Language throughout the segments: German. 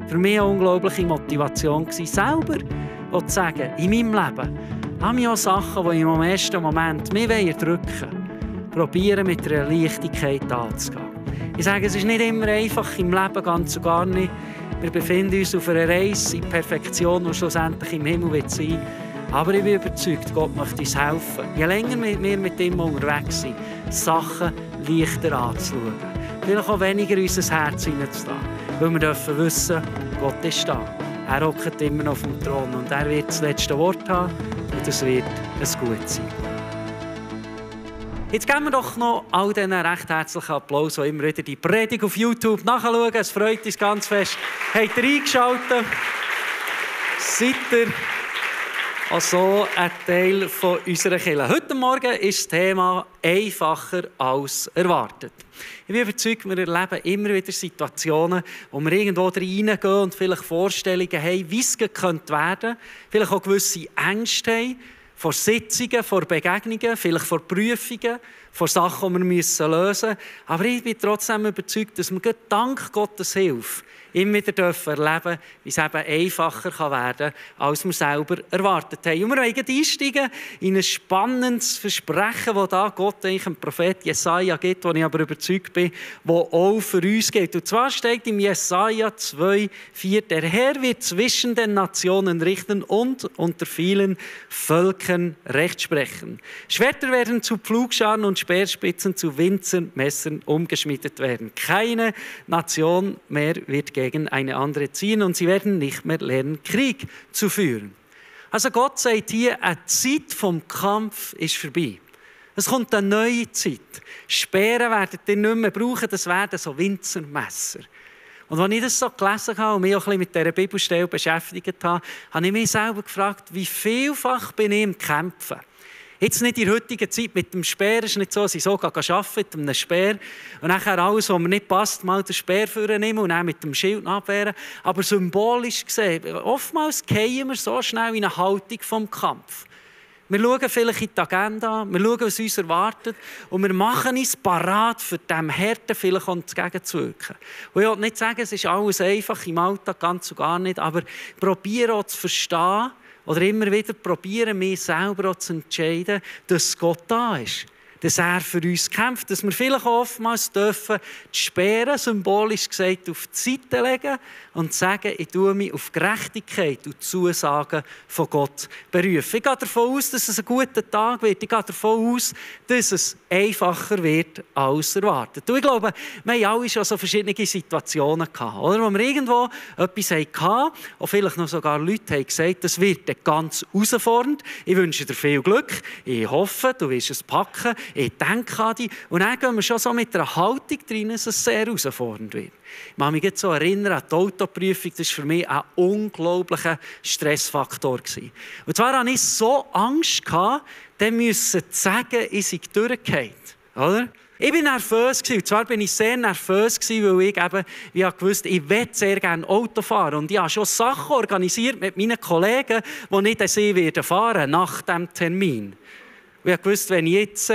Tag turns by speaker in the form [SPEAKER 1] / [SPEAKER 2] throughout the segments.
[SPEAKER 1] für mich eine unglaubliche Motivation gewesen, selber zu sagen, in meinem Leben habe ich auch Sachen, die im ersten Moment mich drücken, probieren mit einer Leichtigkeit anzugehen. Ich sage, es ist nicht immer einfach im Leben, ganz und gar nicht. Wir befinden uns auf einer Reise in Perfektion, die schlussendlich im Himmel wird sein. Aber ich bin überzeugt, Gott möchte uns helfen. Je länger wir mit ihm unterwegs sind, Sachen leichter anzuschauen. Vielleicht auch weniger in unser Herz hineinzulassen. Weil wir dürfen wissen, Gott ist da. Er hockt immer noch auf dem Thron und er wird das letzte Wort haben und es wird ein Gut sein. Jetzt geben wir doch noch all diesen recht herzlichen Applaus, die immer wieder die Predigt auf YouTube nachschauen. Es freut uns ganz fest. Habt ihr eingeschaltet? Seid ihr auch so ein Teil von unserer Kirche? Heute Morgen ist das Thema einfacher als erwartet. Ich bin überzeugt, wir erleben immer wieder Situationen, wo wir irgendwo reingehen und vielleicht Vorstellungen haben, wie es werden könnte. Vielleicht auch gewisse Ängste haben. Vor Sitzungen, vor Begegnungen, vielleicht vor Prüfungen, vor Sachen, die wir lösen müssen. Aber ich bin trotzdem überzeugt, dass wir dank Gottes Hilfe immer wieder erleben dürfen, wie es eben einfacher werden kann, als wir selber erwartet haben. Und wir wollen einsteigen in ein spannendes Versprechen, das da Gott eigentlich dem Prophet Jesaja gibt, wo ich aber überzeugt bin, das auch für uns gilt. Und zwar steht im Jesaja 2,4: Der Herr wird zwischen den Nationen richten und unter vielen Völkern Recht sprechen. Schwerter werden zu Pflugscharen und Speerspitzen zu Winzermessern umgeschmiedet werden. Keine Nation mehr wird gegen eine andere ziehen und sie werden nicht mehr lernen, Krieg zu führen. Also Gott sagt hier, eine Zeit vom Kampf ist vorbei. Es kommt eine neue Zeit. Speere werdet ihr nicht mehr brauchen, das werden so Winzermesser. Und als ich das so gelesen habe und mich auch ein bisschen mit dieser Bibelstelle beschäftigt habe, habe ich mich selber gefragt, wie vielfach bin ich im Kämpfen. Jetzt nicht in der heutigen Zeit mit dem Speer, es ist nicht so, dass ich so arbeite mit einem Speer und nachher alles, was mir nicht passt, mal den Speer vornehmen und dann mit dem Schild abwehren. Aber symbolisch gesehen, oftmals fallen wir so schnell in eine Haltung vom Kampf. Wir schauen vielleicht in die Agenda, wir schauen, was uns erwartet und wir machen uns parat, für dem Härten vielleicht entgegenzuwirken. Und ich will nicht sagen, es ist alles einfach im Alltag, ganz und gar nicht, aber probiere auch zu verstehen, oder immer wieder probieren, mich selber auch zu entscheiden, dass Gott da ist. Dass er für uns kämpft. Dass wir vielleicht oftmals dürfen die Speere, symbolisch gesagt, auf die Seite legen und sagen, ich tue mich auf Gerechtigkeit und Zusagen von Gott berufen. Ich gehe davon aus, dass es ein guter Tag wird. Ich gehe davon aus, dass es einfacher wird als erwartet. Und ich glaube, wir haben alle schon so verschiedene Situationen gehabt, oder? Wo wir irgendwo etwas hatten, und vielleicht noch sogar Leute haben gesagt, das wird ganz herausfordernd. Ich wünsche dir viel Glück. Ich hoffe, du wirst es packen. Ich denke an dich. Und dann gehen wir schon so mit einer Haltung rein, dass es sehr herausfordernd wird. Ich kann mich jetzt so erinnern an die Autoprüfung. Das war für mich ein unglaublicher Stressfaktor. Und zwar hatte ich so Angst, dann müssen sagen, ich sei durchgefallen. Oder? Ich war nervös. Und zwar bin ich sehr nervös, weil ich eben, wie ich wusste, ich möchte sehr gerne Auto fahren. Und ich habe schon Sachen organisiert mit meinen Kollegen, die nicht sie fahren werden nach diesem Termin. Und ich wusste, wenn ich jetzt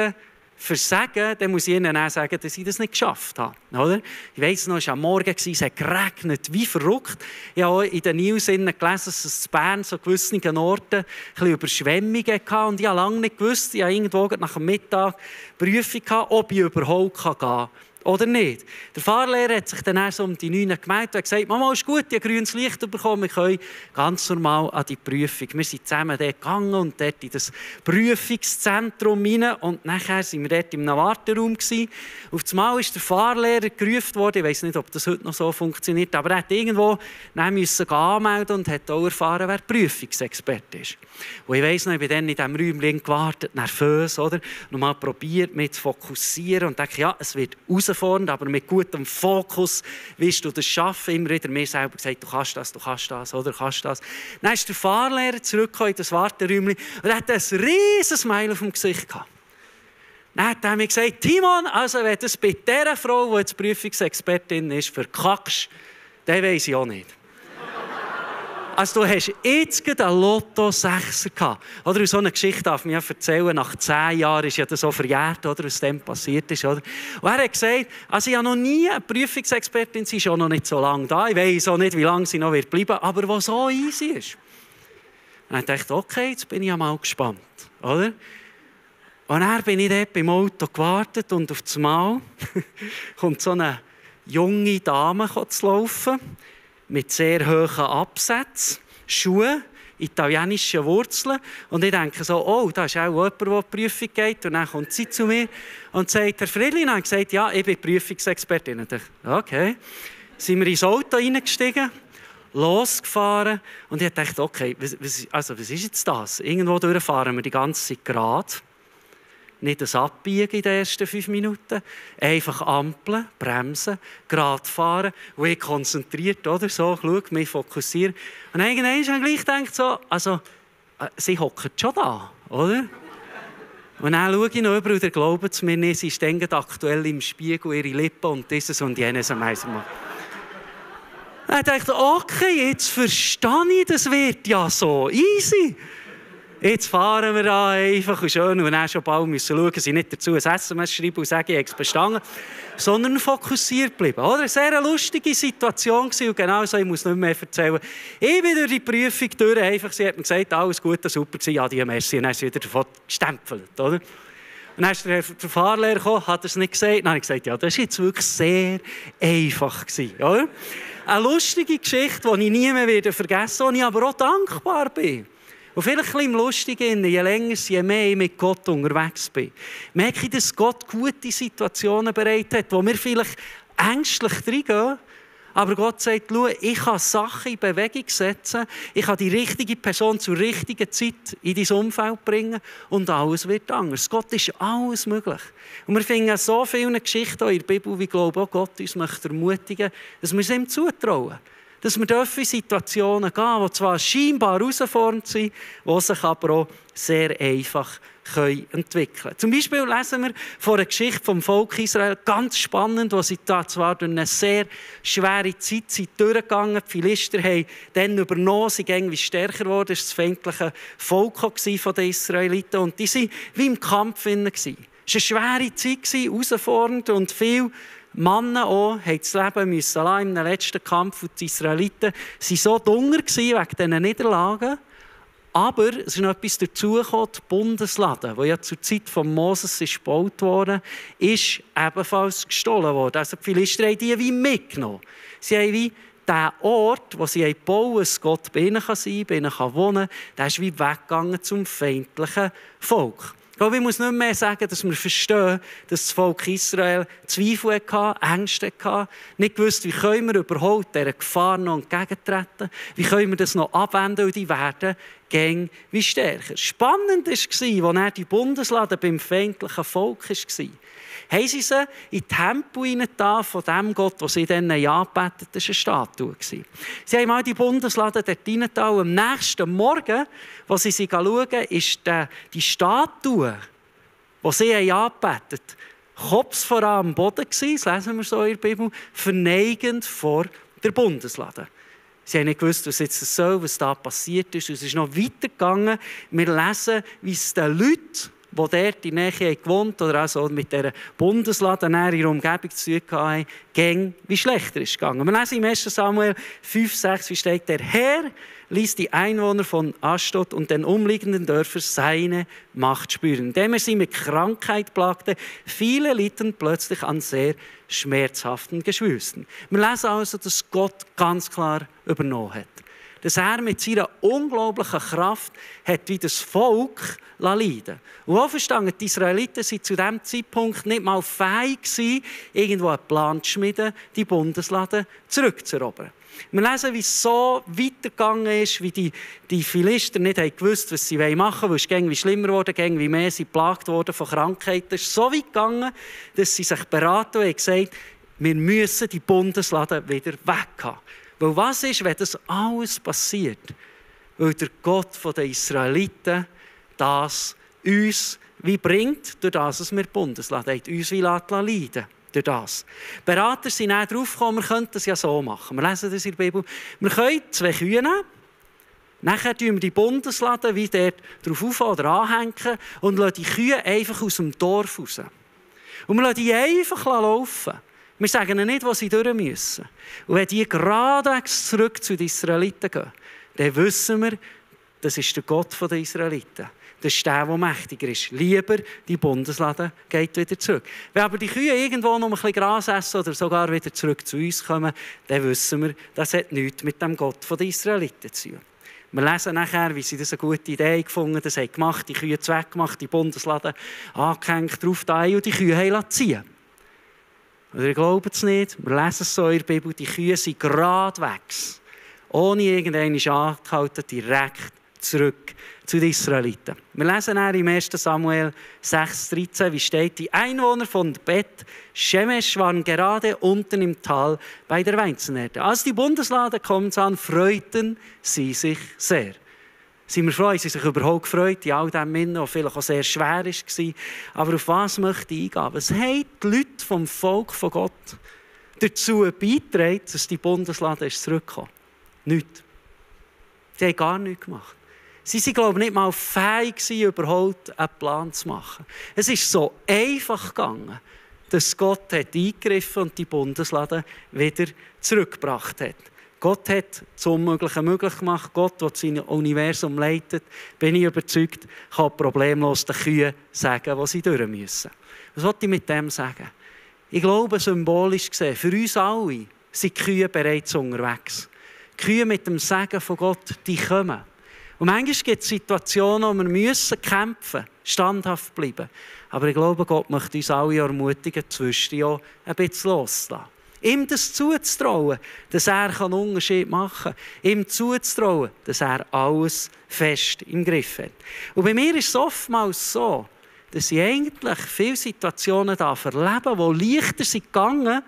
[SPEAKER 1] versage, dann muss ich ihnen auch sagen, dass ich das nicht geschafft habe. Oder? Ich weiss noch, es war am Morgen, es hat geregnet, wie verrückt. Ich habe in den News gelesen, dass es in Bern so gewissen Orten ein bisschen Überschwemmungen hatte. Und ich habe lange nicht gewusst, ich habe irgendwo nach dem Mittag Prüfung gehabt, ob ich überhaupt gehen kann. Oder nicht? Der Fahrlehrer hat sich dann so um die 9 gemeldet und hat gesagt, Mama, ist gut, ich habe grünes Licht bekommen, wir können ganz normal an die Prüfung. Wir sind zusammen dort gegangen und dort in das Prüfungszentrum rein und nachher waren wir dort im Warteraum. Auf einmal ist der Fahrlehrer gerufen worden, ich weiss nicht, ob das heute noch so funktioniert, aber er hat irgendwo müssen anmelden und hat auch erfahren, wer Prüfungsexperte ist. Und ich weiss noch, ich bin dann in diesem Räumchen gewartet, nervös, oder? Nochmal probiert, mich zu fokussieren und dachte, ja, es wird herausfordernd, aber mit gutem Fokus wirst du das schaffen. Immer wieder mir selber gesagt, du kannst das, oder kannst das. Dann ist der Fahrlehrer zurückgekommen in das Warteräumchen und er hat ein riesen Smile auf dem Gesicht gehabt. Dann hat er mir gesagt, Timon, also wenn das bei dieser Frau, die jetzt Prüfungsexpertin ist, verkackst, dann weiss ich auch nicht. Also du hast jetzt gerade einen Lotto-Sechser gehabt. Oder so eine Geschichte darf man ja erzählen, nach 10 Jahren ist ja das so verjährt, oder, was dem passiert ist. Oder? Und er hat gesagt, also ich habe noch nie eine Prüfungsexpertin, sie ist auch noch nicht so lange da, ich weiß auch nicht, wie lange sie noch bleiben wird, aber was so easy ist. Und ich dachte, okay, jetzt bin ich ja mal gespannt. Oder? Und dann bin ich dort beim Auto gewartet und auf einmal kommt so eine junge Dame zu laufen, mit sehr hohen Absätzen, Schuhe, italienische Wurzeln. Und ich denke so, oh, da ist auch jemand, der in die Prüfung geht. Und dann kommt sie zu mir und sagt, Herr Friedli, und gesagt, ja, ich bin Prüfungsexpertin. Und ich dachte, okay. Sind wir ins Auto reingestiegen, losgefahren. Und ich dachte, okay, was ist jetzt das? Irgendwo durchfahren wir die ganze Zeit gerade. Nicht das Abbiegen in den ersten 5 Minuten. Einfach Ampeln, bremsen, gerade fahren. Und ich konzentriert, oder? So, schau, mich fokussieren. Und irgendwann habe ich gleich gedacht, so, also, sie hockt schon da, oder? Und dann schaue ich noch über und ihr glaubt es mir nicht, sie ist dann aktuell im Spiegel, ihre Lippen und dieses und jenes am Eisen. Dann dachte ich, okay, jetzt verstehe ich, das wird ja so easy. Jetzt fahren wir da einfach und schön und dann schon bald müssen schauen, dass ich nicht dazu ein SMS schreibe und sage, ich habe es bestanden, sondern fokussiert bleiben. Oder? Eine sehr lustige Situation gewesen und genau so, ich muss nicht mehr erzählen. Ich bin durch die Prüfung durch, einfach, sie hat mir gesagt, alles gut, super gewesen, ja, die merci, und dann ist sie wieder davon gestempelt, oder? Und dann ist der Fahrlehrer gekommen, hat er es nicht gesagt, dann habe ich gesagt, ja, das war jetzt wirklich sehr einfach gewesen, oder? Eine lustige Geschichte, die ich nie mehr vergessen werde, wo ich aber auch dankbar bin. Und vielleicht ein bisschen im Lustigen, je länger, je mehr ich mit Gott unterwegs bin, merke ich, dass Gott gute Situationen bereit hat, wo wir vielleicht ängstlich reingehen, aber Gott sagt, schau, ich kann Sachen in Bewegung setzen, ich kann die richtige Person zur richtigen Zeit in dein Umfeld bringen und alles wird anders. Gott ist alles möglich. Und wir finden so viele Geschichten in der Bibel, wie ich glaube, auch Gott uns möchte ermutigen, dass wir es ihm zutrauen. Dass wir in Situationen gehen, die zwar scheinbar herausfordernd sind, die sich aber auch sehr einfach entwickeln können. Zum Beispiel lesen wir von einer Geschichte vom Volk Israel, ganz spannend, wo sie da zwar durch eine sehr schwere Zeit durchgegangen sind. Die Philister haben dann übernommen, sie sind irgendwie stärker geworden, das war das feindliche Volk der Israeliten und die waren wie im Kampf. Es war eine schwere Zeit, herausfordernd und viel Männer auch haben das Leben müssen lassen in dem letzten Kampf. Und die Israeliten waren so dunger wegen diesen Niederlagen. Aber es ist noch etwas dazugekommen, die Bundeslade, die ja zur Zeit von Moses gebaut wurde, ist ebenfalls gestohlen worden. Also die Philister haben die wie mitgenommen. Sie haben wie den Ort, wo sie bauen, dass Gott bei ihnen sein kann, bei ihnen wohnen kann, der ist wie weggegangen zum feindlichen Volk. Ich glaube, ich muss nicht mehr sagen, dass wir verstehen, dass das Volk Israel Zweifel hatte, Ängste hatte, nicht gewusst, wie können wir überhaupt dieser Gefahr noch entgegentreten, wie können wir das noch abwenden und die werden gäng wie stärker. Spannend war, als er die Bundeslade beim feindlichen Volk war, haben sie sie in den Tempel hineingetan von dem Gott, den sie dann angebetet haben. Das war eine Statue. Sie haben mal die Bundeslade dort hineingetan und am nächsten Morgen, als sie schauen, ist die Statue, die sie angebetet haben, Kopf voran am Boden gewesen, das lesen wir so in der Bibel, verneigend vor der Bundeslade. Sie haben nicht gewusst, was jetzt soll, was da passiert ist. Es ist noch weitergegangen. Wir lesen, wie es den Leuten, die dort in der Nähe gewohnt oder also mit dieser Bundeslade in ihrer Umgebung zu tun hatten, ging, wie schlechter ist gegangen. Wir lesen im 1. Samuel 5,6, wie steht, der Herr ließ die Einwohner von Ashdod und den umliegenden Dörfern seine Macht spüren. Indem er sie mit Krankheit plagte, viele litten plötzlich an sehr schmerzhaften Geschwülsten. Wir lesen also, dass Gott ganz klar übernommen hat. Dass er mit seiner unglaublichen Kraft hat wie das Volk leiden. Und auch verstanden, die Israeliten waren zu diesem Zeitpunkt nicht mal fähig, irgendwo einen Plan zu schmieden, die Bundeslade zurückzuerobern. Wir lesen, wie es so weitergegangen ist, wie die Philister nicht gewusst haben, was sie machen wollen, weil es irgendwie schlimmer wurde, wie mehr sie geplagt wurden von Krankheiten. Es ist so weit gegangen, dass sie sich beraten und gesagt, wir müssen die Bundeslade wieder weghaben. Weil was ist, wenn das alles passiert? Weil der Gott der Israeliten das uns wie bringt, durch das, dass wir die Bundeslade haben, uns wie leiden durch das. Berater sind auch darauf gekommen, wir könnten das ja so machen. Wir lesen das in der Bibel. Wir können 2 Kühe nehmen, Nachher tun wir die Bundeslade wie dort drauf auf oder anhängen und lassen die Kühe einfach aus dem Dorf raus. Und wir lassen die einfach laufen. Wir sagen ihnen nicht, wo sie durch müssen. Und wenn die geradewegs zurück zu den Israeliten gehen, dann wissen wir, das ist der Gott der Israeliten. Das ist der mächtiger ist. Lieber die Bundeslade geht wieder zurück. Wenn aber die Kühe irgendwo noch ein bisschen Gras essen oder sogar wieder zurück zu uns kommen, dann wissen wir, das hat nichts mit dem Gott der Israeliten zu tun. Wir lesen nachher, wie sie das eine gute Idee gefunden haben. Das haben gemacht, die Kühe weggemacht, die Bundeslade angehängt, drauf da und die Kühe haben ziehen. Oder ihr glaubt es nicht, wir lesen es so in der Bibel, die Kühe sind geradewegs, ohne irgendeinen angehalten, direkt zurück zu den Israeliten. Wir lesen dann im 1. Samuel 6,13, wie steht, die Einwohner von Beth Shemesh waren gerade unten im Tal bei der Weizenernte. Als die Bundeslade kommen sahen, freuten sie sich sehr. Sind wir froh, haben sie sich überhaupt gefreut, in all dem Minden, was vielleicht auch sehr schwer war. Aber auf was möchte ich eingehen? Was haben die Leute vom Volk von Gott dazu beigetragen, dass die Bundeslade zurückgekommen ist? Nichts. Sie haben gar nichts gemacht. Sie waren, glaube ich, nicht mal fähig, überhaupt einen Plan zu machen. Es ist so einfach gegangen, dass Gott hat eingegriffen und die Bundeslade wieder zurückgebracht hat. Gott hat das Unmögliche möglich gemacht. Gott, der sein Universum leitet, bin ich überzeugt, kann problemlos den Kühen sagen, wo sie durch müssen. Was wollte ich mit dem sagen? Ich glaube, symbolisch gesehen, für uns alle sind die Kühe bereits unterwegs. Die Kühe mit dem Segen von Gott, die kommen. Und manchmal gibt es Situationen, wo wir müssen kämpfen, standhaft bleiben. Aber ich glaube, Gott möchte uns alle ermutigen, zwischendurch ein bisschen loszulassen. Ihm das zuzutrauen, dass er einen Unterschied machen kann. Ihm zuzutrauen, dass er alles fest im Griff hat. Und bei mir ist es oftmals so, dass ich eigentlich viele Situationen erleben, die leichter sind gegangen,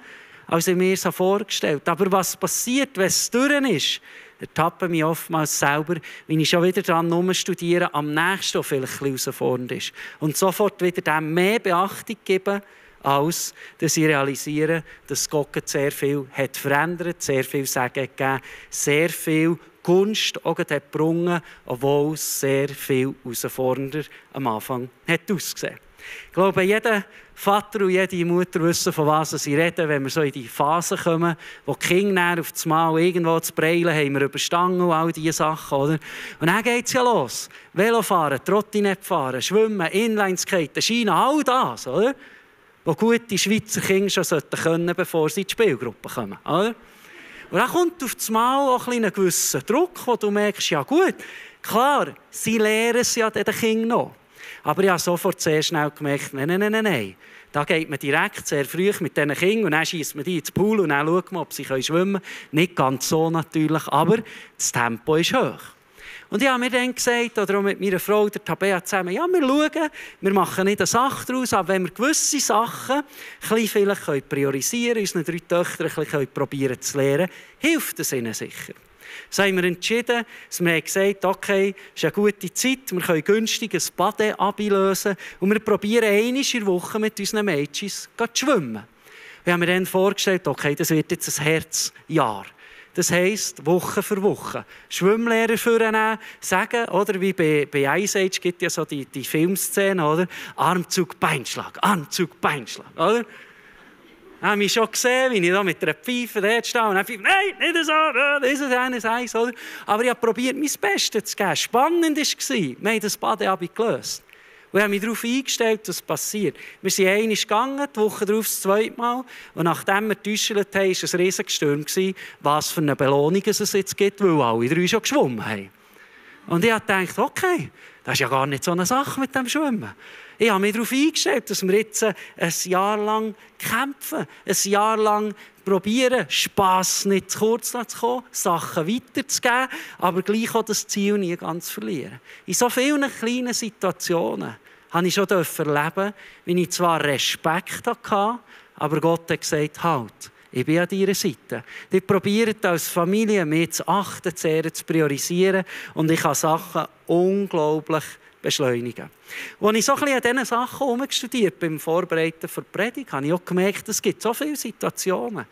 [SPEAKER 1] als ich mir es vorgestellt habe. Aber was passiert, wenn es durch ist, ertappe mich oftmals selber, wenn ich schon wieder daran studiere, am nächsten, der vielleicht ein bisschen herausfordernd ist. Und sofort wieder dem mehr Beachtung geben, als dass ich realisiere, dass Gott sehr viel hat verändert, sehr viel Segen gegeben, sehr viel Gunst auch hat gebrungen, obwohl es sehr viel herausfordernder am Anfang hat ausgesehen. Ich glaube, jeder Vater und jede Mutter wissen, von was sie reden, wenn wir so in die Phase kommen, wo die Kinder auf das Mal irgendwo zu breilen, haben wir überstanden und all diese Sachen. Oder? Und dann geht es ja los. Velofahren, Trottinett fahren, Schwimmen, Inlineskaten, Schienen, all das, oder? Wo gute Schweizer Kinder schon können sollten, bevor sie in die Spielgruppe kommen. Oder? Und dann kommt auf das Mal auch ein gewisser Druck, wo du merkst, ja gut, klar, sie lehren es ja den Kindern noch. Aber ich habe sofort sehr schnell gemerkt, nein. Da geht man direkt sehr früh mit diesen Kindern und dann schiesst man die ins Pool und dann schaut man, ob sie schwimmen können. Nicht ganz so natürlich, aber das Tempo ist hoch. Und ich habe mir dann gesagt, oder auch mit meiner Frau, der Tabea, zusammen, ja, wir schauen, wir machen nicht eine Sache daraus, aber wenn wir gewisse Sachen vielleicht priorisieren können, unseren 3 Töchtern probieren zu lernen, hilft es ihnen sicher. So haben wir entschieden, dass wir gesagt haben, okay, es ist eine gute Zeit, wir können günstig ein Bade ablösen und wir probieren einmal in der Woche mit unseren Mädchen zu schwimmen. Wir haben mir dann vorgestellt, okay, das wird jetzt ein Herzjahr. Das heisst, Woche für Woche. Schwimmlehrer vornehmen, sagen, oder wie bei Ice Age gibt es ja so die Filmszene, oder? Armzug, Beinschlag, oder? Ich habe mich schon gesehen, wie ich da mit einer Pfeife dort stehe und dann pfeife, nein, nicht so, das ist ein Eis, oder? Aber ich habe probiert, mein Bestes zu geben. Spannend war, wir haben das Badeabi gelöst. Und ich habe mich darauf eingestellt, was passiert. Wir sind einmal gegangen, die Woche darauf das zweite Mal. Und nachdem wir getäuscht haben, war es ein riesiges Sturm, was für eine Belohnung es jetzt gibt, weil alle 3 schon geschwommen haben. Und ich habe gedacht, okay, das ist ja gar nicht so eine Sache mit dem Schwimmen. Ich habe mich darauf eingestellt, dass wir jetzt ein Jahr lang kämpfen, ein Jahr lang probieren, Spass nicht zu kurz zu kommen, Sachen weiterzugeben, aber gleich auch das Ziel nie ganz verlieren. In so vielen kleinen Situationen habe ich schon erleben, wie ich zwar Respekt hatte, aber Gott hat gesagt, halt, ich bin an deiner Seite. Die probieren als Familie, mich zu achten, zu ehren, zu priorisieren und ich kann Sachen unglaublich beschleunigen. Als ich so ein bisschen an diesen Sachen herumstudiert beim Vorbereiten für die Predigt, habe ich auch gemerkt, es gibt so viele Situationen,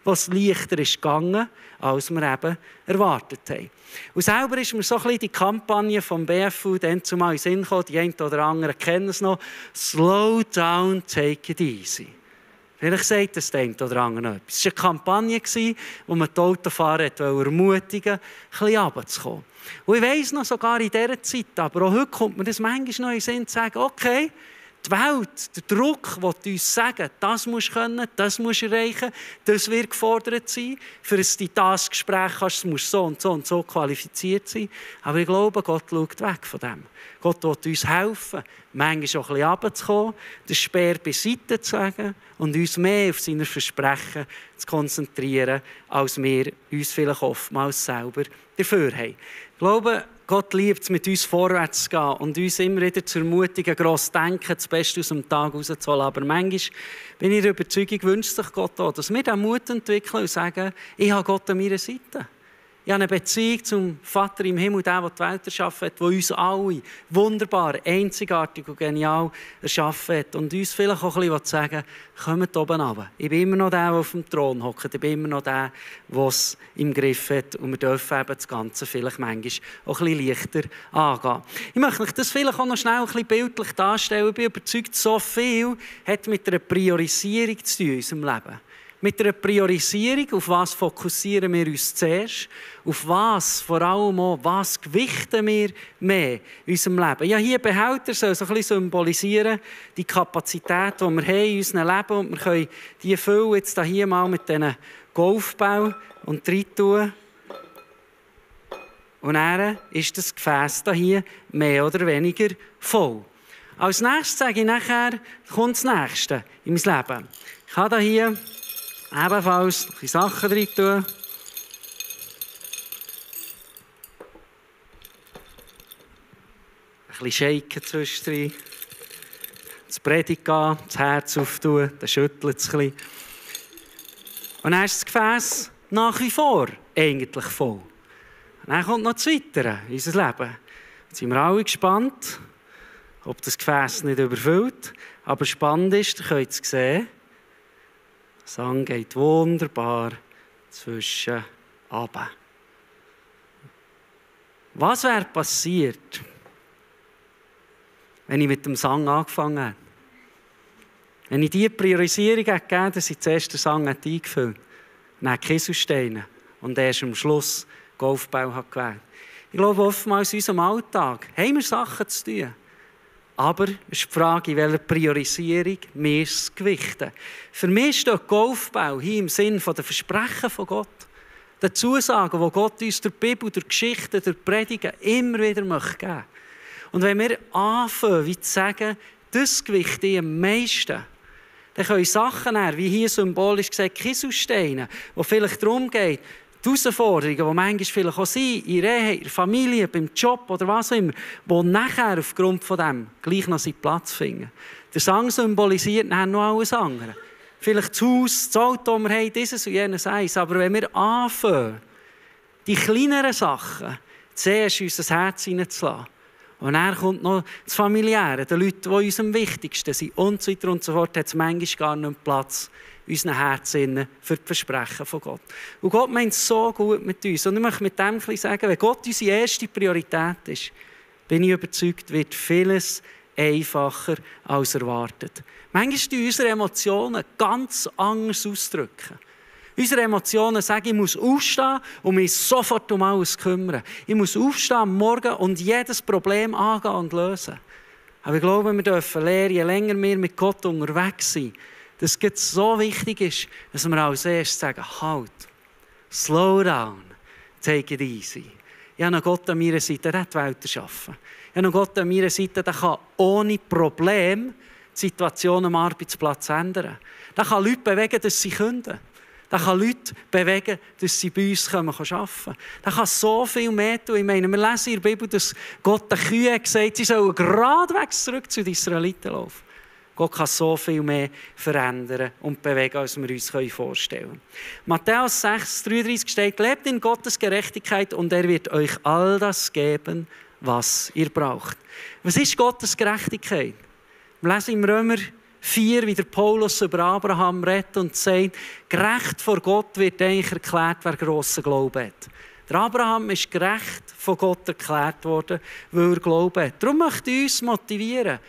[SPEAKER 1] was leichter ist gegangen, als wir eben erwartet haben. Und selber ist mir so ein bisschen die Kampagne vom BFU dann zumal in den Sinn gekommen, die einen oder anderen kennen es noch, «Slow down, take it easy». Vielleicht sagt das der eine oder andere noch etwas. Es war eine Kampagne, wo man die Autofahrer ermutigen wollte, ein bisschen runterzukommen. Und ich weiss noch, sogar in dieser Zeit, aber auch heute kommt mir das manchmal noch in den Sinn, zu sagen, okay, die Welt, der Druck, den die uns sagen, das musst du können, das musst du erreichen, das wird gefordert sein. Für ein das Gespräch kannst du so und so qualifiziert sein. Aber ich glaube, Gott schaut weg von dem. Gott will uns helfen, manchmal auch ein bisschen runterzukommen, den Speer beiseite zu legen und uns mehr auf seine Versprechen zu konzentrieren, als wir uns vielleicht oftmals selber dafür haben. Ich glaube, Gott liebt es, mit uns vorwärts zu gehen und uns immer wieder zu ermutigen, gross denken, das Beste aus dem Tag rauszuholen. Aber manchmal bin ich der Überzeugung, wünscht sich Gott auch, dass wir den Mut entwickeln und sagen, ich habe Gott an meiner Seite. Ich habe eine Beziehung zum Vater im Himmel, der die Welt erschaffen hat, der uns alle wunderbar, einzigartig und genial erschaffen hat. Und uns vielleicht auch ein bisschen sagen, kommt oben runter. Ich bin immer noch der auf dem Thron hockt. Ich bin immer noch der, der es im Griff hat. Und wir dürfen eben das Ganze vielleicht manchmal auch ein bisschen leichter angehen. Ich möchte euch das vielleicht auch noch schnell ein bisschen bildlich darstellen. Ich bin überzeugt, so viel hat mit einer Priorisierung zu tun in unserem Leben. Mit einer Priorisierung, auf was fokussieren wir uns zuerst, auf was, vor allem auch, was gewichten wir mehr in unserem Leben. Ja, hier Behälter soll so ein bisschen symbolisieren, die Kapazität, die wir haben in unserem Leben, und wir können die füllen jetzt hier mal mit diesen Golfbällen und rein tun. Und dann ist das Gefäß hier mehr oder weniger voll. Als nächstes sage ich nachher, kommt das Nächste in mein Leben. Ich habe hier ebenfalls noch Sachen drin tun. Ein bisschen shaken zwischendrin. Das Predigt gehen, das Herz auftun, dann schüttelt es ein bisschen. Und dann ist das Gefäß nach wie vor eigentlich voll. Und dann kommt noch das Weitere in unser Leben. Jetzt sind wir alle gespannt, ob das Gefäß nicht überfüllt. Aber spannend ist, ihr könnt es sehen, der Sang geht wunderbar zwischen runter. Was wäre passiert, wenn ich mit dem Sang angefangen hätte? Wenn ich diese Priorisierung gegeben hätte, dass ich zuerst den Sang eingefüllt hätte, dann Kieselsteine und erst am Schluss Golfball gewählt. Ich glaube, oftmals in unserem Alltag haben wir Sachen zu tun. Aber es ist die Frage, in welcher Priorisierung wir es gewichten. Für mich steht Golfball hier im Sinn der Versprechen von Gott. Der Zusagen, die Gott uns durch die Bibel, durch Geschichten, durch Predigen immer wieder geben möchte. Und wenn wir anfangen, wie zu sagen, das Gewicht am meisten, dann können Sachen, wie hier symbolisch gesagt, Kieselsteine, wo vielleicht darum geht, die Herausforderungen, die manchmal vielleicht auch sind, in der Ehe, in der Familie, beim Job oder was auch immer, die nachher aufgrund von dem gleich noch seinen Platz finden. Der Sang symbolisiert dann noch alles andere. Vielleicht das Haus, das Auto, das wir haben, dieses und jenes eins. Aber wenn wir anfangen, die kleineren Sachen zuerst in unser Herz hineinzulassen, und dann kommt noch das Familiäre, die Leute, die uns am wichtigsten sind und so weiter und so fort, hat es manchmal gar nicht Platz in unseren Herzen für die Versprechen von Gott. Und Gott meint es so gut mit uns. Und ich möchte mit dem sagen, wenn Gott unsere erste Priorität ist, bin ich überzeugt, wird vieles einfacher als erwartet. Manchmal tun unsere Emotionen ganz anders ausdrücken. Unsere Emotionen sagen, ich muss aufstehen und mich sofort um alles kümmern. Ich muss aufstehen am Morgen und jedes Problem angehen und lösen. Aber ich glaube, wir dürfen lernen, je länger wir mit Gott unterwegs sind, dass es so wichtig ist, dass wir als erstes sagen, halt, slow down, take it easy. Ich habe einen Gott an meiner Seite, der hat die Welt erschaffen. Ich habe einen Gott an meiner Seite, der kann ohne Probleme die Situation am Arbeitsplatz ändern. Der kann Leute bewegen, dass sie kündigen. Der kann Leute bewegen, dass sie bei uns arbeiten können. Der kann so viel mehr tun. Ich meine, wir lesen in der Bibel, dass Gott den Kühen gesagt hat, sie sollen geradewegs zurück zu den Israeliten laufen. Gott kann so viel mehr verändern und bewegen, als wir uns vorstellen können. Matthäus 6,33 steht, lebt in Gottes Gerechtigkeit und er wird euch all das geben, was ihr braucht. Was ist Gottes Gerechtigkeit? Wir lesen im Römer 4, wie der Paulus über Abraham redet und sagt, gerecht vor Gott wird eigentlich erklärt, wer grossen Glauben hat. Der Abraham ist gerecht von Gott erklärt worden, weil er Glauben hat. Darum möchte ich uns motivieren,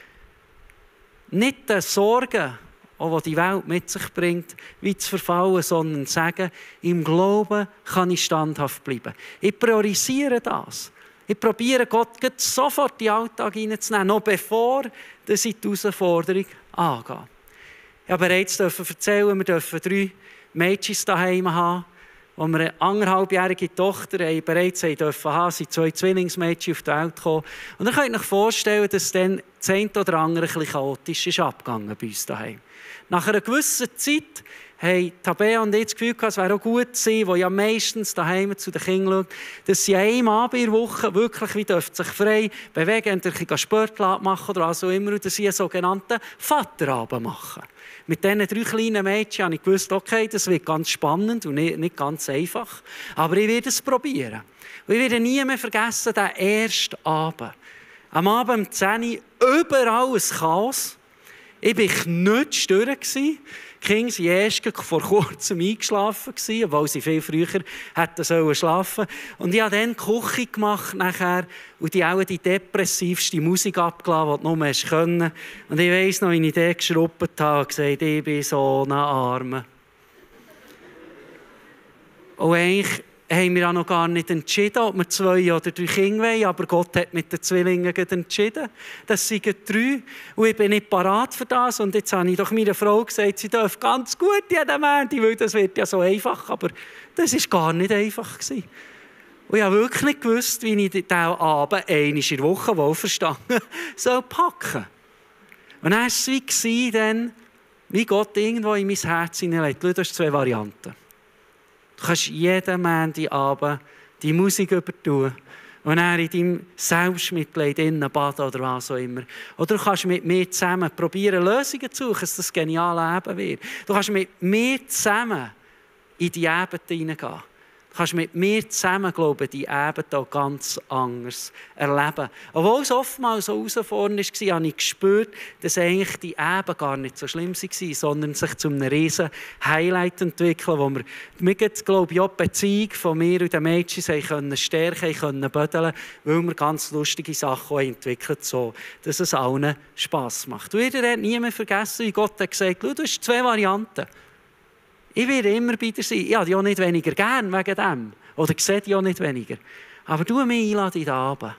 [SPEAKER 1] nicht den Sorgen, die die Welt mit sich bringt, wie zu verfallen, sondern zu sagen, im Glauben kann ich standhaft bleiben. Ich priorisiere das. Ich probiere Gott sofort in den Alltag hineinzunehmen, noch bevor ich die Herausforderung angehe. Ich habe bereits erzählen, wir dürfen 3 Mädchen daheim haben, wo wir eine 1,5-jährige Tochter bereits haben, sind 2 Zwillingsmädchen auf die Welt gekommen. Und ihr könnt euch vorstellen, dass dann das eine oder andere ein bisschen chaotisch ist abgegangen bei uns daheim. Nach einer gewissen Zeit haben Tabea und ich das Gefühl gehabt, es wäre auch gut sie, die ja meistens daheim zu den Kindern schaut, dass sie an einem Abend in der Woche wirklich sich frei bewegen, entweder Sport machen oder was auch immer, und dass sie einen sogenannten Vaterabend machen. Mit diesen 3 kleinen Mädchen habe ich gewusst, okay, das wird ganz spannend und nicht ganz einfach, aber ich werde es probieren. Und ich werde nie mehr vergessen, den ersten Abend. Am Abend um 10 Uhr, überall ein Chaos. Ich war knutschdurch. Die Kinder waren erst vor kurzem eingeschlafen, obwohl sie viel früher hätten schlafen sollen. Und ich habe dann die Küche gemacht nachher, und die depressivste Musik abgelassen, die du nur können. Und ich weiss noch, wie ich die geschrubbt habe und gesagt, ich bin so ein Armer. Und eigentlich haben wir auch noch gar nicht entschieden, ob wir 2 oder 3 Kinder wollen, aber Gott hat mit den Zwillingen entschieden. Das sind 3 und ich bin nicht parat für das. Und jetzt habe ich doch meiner Frau gesagt, sie darf ganz gut jeden Montag, weil das wird ja so einfach, aber das war gar nicht einfach gewesen. Und ich habe wirklich nicht gewusst, wie ich diesen Abend einmal in der Woche wohlverstanden soll packen. Und dann war es wie Gott irgendwo in mein Herz hineinlegt. Schau, das sind 2 Varianten. Du kannst jeden Montagabend die Musik übertun und dann in deinem Selbstmitleid innen baden oder was auch immer. Oder du kannst mit mir zusammen probieren, Lösungen zu suchen, dass das geniale Leben wird. Du kannst mit mir zusammen in die Ebene hineingehen. Du kannst mit mir zusammen, glaube ich, die Ebene auch ganz anders erleben. Obwohl es oftmals so herausfordernd war, habe ich gespürt, dass eigentlich die Ebene gar nicht so schlimm war, sondern sich zu einem riesen Highlight entwickeln, wo wir glaube ich, auch die Beziehung von mir und den Mädchen können stärken können, bödeln, weil wir ganz lustige Sachen entwickelt haben, so dass es allen Spass macht. Und ihr habt nie mehr vergessen, wie Gott hat gesagt, du hast 2 Varianten. Ich werde immer bei dir sein. Ich habe dich auch nicht weniger gern wegen dem. Oder sehe dich auch nicht weniger. Aber du mich einladen in den Abend.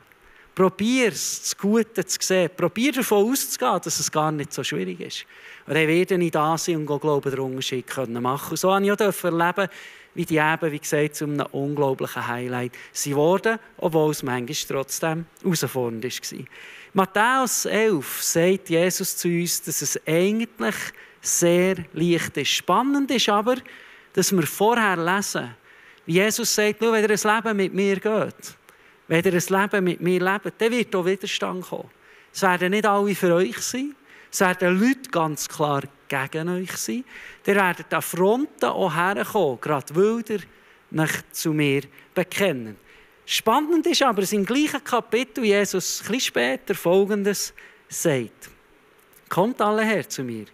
[SPEAKER 1] Probier es, das Gute zu sehen. Probier davon auszugehen, dass es gar nicht so schwierig ist. Und dann werde ich da sein und glaube, den Unterschied machen können. Und so habe ich auch erleben, wie die eben, wie gesagt, zu einem unglaublichen Highlight sie wurden, obwohl es manchmal trotzdem herausfordernd war. Matthäus 11 sagt Jesus zu uns, dass es eigentlich sehr leicht ist. Spannend ist aber, dass wir vorher lesen, wie Jesus sagt, wenn ihr ein Leben mit mir geht, wenn ihr ein Leben mit mir lebt, dann wird auch Widerstand kommen. Es werden nicht alle für euch sein, es werden Leute ganz klar gegen euch sein. Ihr werdet an Fronten auch herkommen, gerade weil ihr euch zu mir bekennen. Spannend ist aber, dass im gleichen Kapitel Jesus ein bisschen später Folgendes sagt. Kommt alle her zu mir,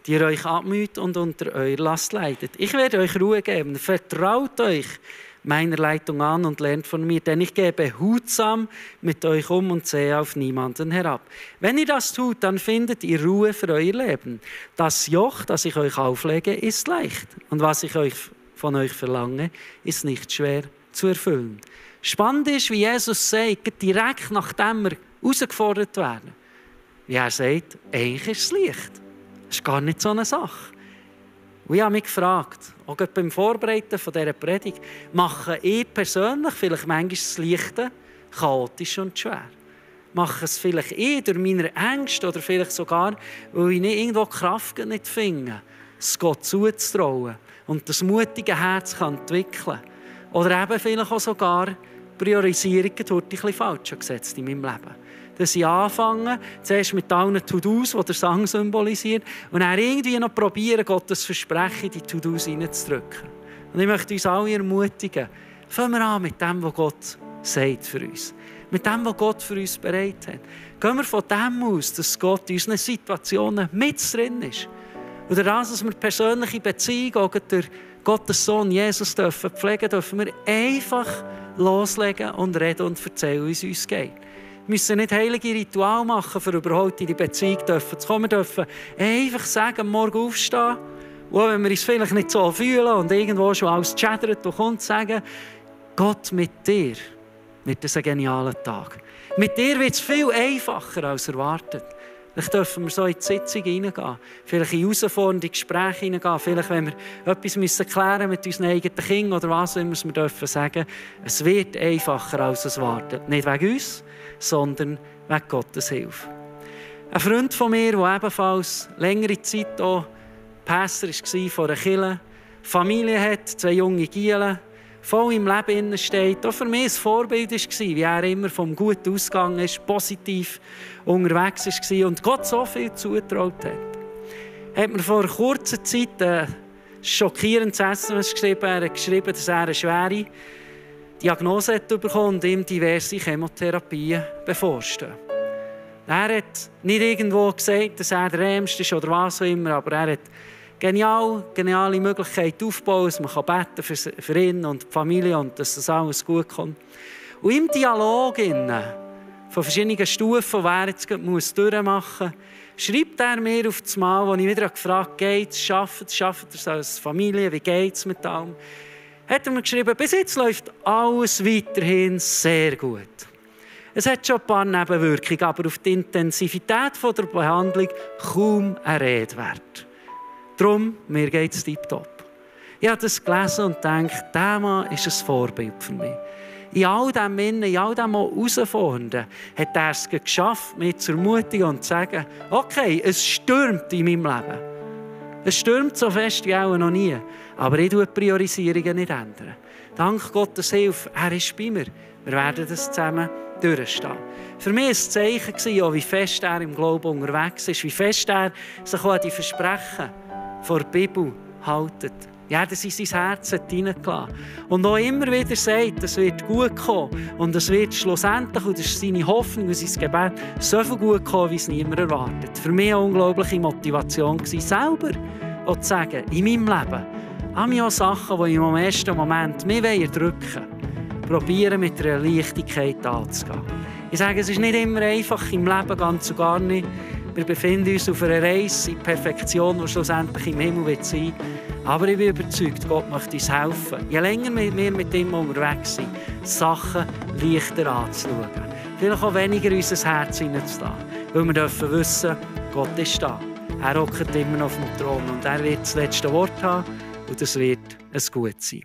[SPEAKER 1] die ihr euch abmüht und unter eurer Last leidet. Ich werde euch Ruhe geben. Vertraut euch meiner Leitung an und lernt von mir, denn ich gehe behutsam mit euch um und sehe auf niemanden herab. Wenn ihr das tut, dann findet ihr Ruhe für euer Leben. Das Joch, das ich euch auflege, ist leicht. Und was ich von euch verlange, ist nicht schwer zu erfüllen. Spannend ist, wie Jesus sagt, direkt nachdem wir herausgefordert werden, wie er sagt, eigentlich ist es leicht. Das ist gar nicht so eine Sache. Und ich habe mich gefragt, auch beim Vorbereiten von dieser Predigt, mache ich persönlich vielleicht manchmal das Leichte chaotisch und schwer? Mache es vielleicht durch meine Ängste oder vielleicht sogar, weil ich nicht irgendwo Kraft nicht finde, es Gott zuzutrauen und das mutige Herz kann entwickeln. Oder eben vielleicht auch sogar Priorisierungen ein bisschen falsch gesetzt in meinem Leben. Dass ich anfange, zuerst mit allen To-Dos, die der Sang symbolisiert, und dann irgendwie noch probieren, Gottes Versprechen in die To-Dos hineinzudrücken. Und ich möchte uns alle ermutigen, fangen wir an mit dem, was Gott sagt für uns. Mit dem, was Gott für uns bereit hat. Gehen wir von dem aus, dass Gott in unseren Situationen mit drin ist. Und dadurch, dass wir persönliche Beziehungen auch durch Gottes Sohn Jesus pflegen dürfen wir einfach loslegen und reden und erzählen, wie es uns geht. Wir müssen nicht heilige Rituale machen, um überhaupt in die Beziehung zu kommen. Wir dürfen einfach sagen, morgen aufstehen, auch wenn wir uns vielleicht nicht so fühlen und irgendwo schon alles chattert und sagen, Gott, mit dir wird es ein genialer Tag. Mit dir wird es viel einfacher als erwartet. Vielleicht dürfen wir so in die Sitzung hineingehen, vielleicht in herausfordernde Gespräche hineingehen, vielleicht wenn wir etwas klären mit unseren eigenen Kindern oder was immer wir dürfen sagen. Es wird einfacher als es wartet. Nicht wegen uns, sondern wegen Gottes Hilfe. Ein Freund von mir, der ebenfalls längere Zeit auch Pastor war von einer Kirche, Familie hat, 2 junge Gielen, voll im Leben steht, auch für mich ein Vorbild war, wie er immer vom Guten ausgegangen ist, positiv unterwegs war und Gott so viel zugetraut hat. Hat mir vor kurzer Zeit ein schockierendes SMS geschrieben. Er hat geschrieben, dass er eine schwere Diagnose hat bekommen und ihm diverse Chemotherapien bevorstehen. Er hat nicht irgendwo gesagt, dass er der Ärmste ist oder was auch immer, aber er hat geniale Möglichkeit aufbauen, dass man beten kann für ihn und die Familie und dass das alles gut kommt. Und im Dialog von verschiedenen Stufen, die er jetzt durchmachen muss, schreibt er mir auf das Mal, als ich wieder gefragt habe, geht es, schafft es als Familie, wie geht es mit allem, hat er mir geschrieben, bis jetzt läuft alles weiterhin sehr gut. Es hat schon ein paar Nebenwirkungen, aber auf die Intensivität der Behandlung kaum ein Redewert. Darum, mir geht es tipptopp. Ich habe das gelesen und gedacht, dieser Mann ist ein Vorbild für mich. In all dem Herausfordernden hat er es geschafft, mich zu ermutigen und zu sagen, okay, es stürmt in meinem Leben. Es stürmt so fest wie auch noch nie. Aber ich tue die Priorisierungen nicht ändern. Dank Gottes Hilfe, er ist bei mir. Wir werden das zusammen durchstehen. Für mich war es ein Zeichen, wie fest er im Glauben unterwegs ist, wie fest er sich an die Versprechen von der Bibel haltet. Ja, das in sein Herz hineingelassen. Und auch immer wieder sagt, es wird gut kommen. Und es wird schlussendlich, und das ist seine Hoffnung und sein Gebet, so viel gut kommen, wie es niemand erwartet. Für mich eine unglaubliche Motivation war, selber auch zu sagen, in meinem Leben habe ich auch Sachen, die im ersten Moment mich erdrücken wollen, probieren mit einer Leichtigkeit anzugehen. Ich sage, es ist nicht immer einfach im Leben, ganz und gar nicht. Wir befinden uns auf einer Reise in Perfektion, die schlussendlich im Himmel wird sein. Aber ich bin überzeugt, Gott möchte uns helfen. Je länger wir mit ihm unterwegs sind, Sachen leichter anzuschauen. Vielleicht auch weniger in unser Herz hineinzulassen. Weil wir dürfen wissen, Gott ist da. Er hockt immer noch auf dem Thron und er wird das letzte Wort haben und es wird ein Gut sein.